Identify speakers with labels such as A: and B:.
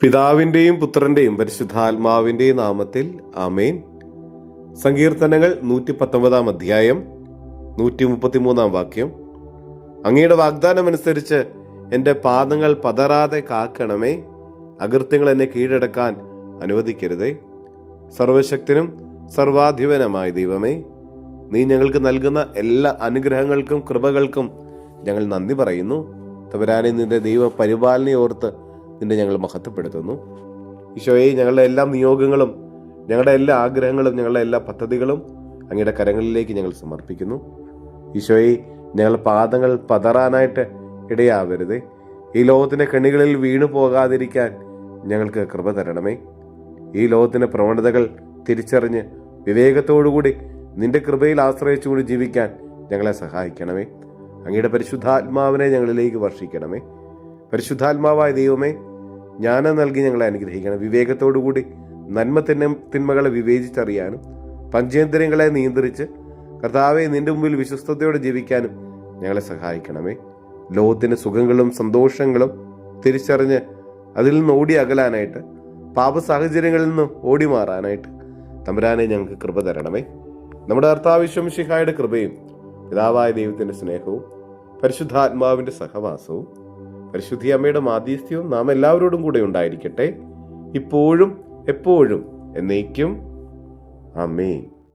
A: പിതാവിന്റെയും പുത്രന്റെയും പരിശുദ്ധാത്മാവിന്റെയും നാമത്തിൽ ആമേൻ. സങ്കീർത്തനങ്ങൾ 119 അധ്യായം 133 വാക്യം. അങ്ങയുടെ വാഗ്ദാനമനുസരിച്ച് എൻ്റെ പാദങ്ങൾ പതറാതെ കാക്കണമേ. അകൃത്യങ്ങൾ എന്നെ കീഴടക്കാൻ അനുവദിക്കരുതേ. സർവശക്തനും സർവാധിപനുമായ ദൈവമേ, നീ ഞങ്ങൾക്ക് നൽകുന്ന എല്ലാ അനുഗ്രഹങ്ങൾക്കും കൃപകൾക്കും ഞങ്ങൾ നന്ദി പറയുന്നു. തമ്പുരാനെ, നിന്റെ ദൈവ പരിപാലനയെ ഓർത്ത് നിന്നെ ഞങ്ങൾ മഹത്വപ്പെടുത്തുന്നു. ഈശോയെ, ഞങ്ങളുടെ എല്ലാ നിയോഗങ്ങളും ഞങ്ങളുടെ എല്ലാ ആഗ്രഹങ്ങളും ഞങ്ങളുടെ എല്ലാ പദ്ധതികളും അങ്ങയുടെ കരങ്ങളിലേക്ക് ഞങ്ങൾ സമർപ്പിക്കുന്നു. ഈശോയെ, ഞങ്ങളുടെ പാദങ്ങൾ പതറാനായിട്ട് ഇടയാവരുതേ. ഈ ലോകത്തിൻ്റെ കെണികളിൽ വീണു പോകാതിരിക്കാൻ ഞങ്ങൾക്ക് കൃപ തരണമേ. ഈ ലോകത്തിൻ്റെ പ്രവണതകൾ തിരിച്ചറിഞ്ഞ് വിവേകത്തോടുകൂടി നിന്റെ കൃപയിൽ ആശ്രയിച്ചുകൊണ്ട് ജീവിക്കാൻ ഞങ്ങളെ സഹായിക്കണമേ. അങ്ങയുടെ പരിശുദ്ധാത്മാവിനെ ഞങ്ങളിലേക്ക് വർഷിക്കണമേ. പരിശുദ്ധാത്മാവായ ദൈവമേ, ജ്ഞാനം നൽകി ഞങ്ങളെ അനുഗ്രഹിക്കണം. വിവേകത്തോടുകൂടി തിന്മകളെ വിവേചിച്ചറിയാനും പഞ്ചേന്ദ്രിയങ്ങളെ നിയന്ത്രിച്ച് കർത്താവെ നിന്റെ മുമ്പിൽ വിശ്വസ്തയോടെ ജീവിക്കാനും ഞങ്ങളെ സഹായിക്കണമേ. ലോകത്തിൻ്റെ സുഖങ്ങളും സന്തോഷങ്ങളും തിരിച്ചറിഞ്ഞ് അതിൽ നിന്ന് ഓടി അകലാനായിട്ട്, പാപ സാഹചര്യങ്ങളിൽ നിന്ന് ഓടി മാറാനായിട്ട് തമ്പുരാനെ ഞങ്ങൾക്ക് കൃപ തരണമേ. നമ്മുടെ കർത്താവ് യേശു മിശിഹായുടെ കൃപയും പിതാവായ ദൈവത്തിൻ്റെ സ്നേഹവും പരിശുദ്ധാത്മാവിൻ്റെ സഹവാസവും പരിശുദ്ധി അമ്മയുടെ മാധ്യസ്ഥ്യവും നാം എല്ലാവരോടും കൂടെ ഉണ്ടായിരിക്കട്ടെ, ഇപ്പോഴും എപ്പോഴും എന്നേക്കും. ആമേൻ.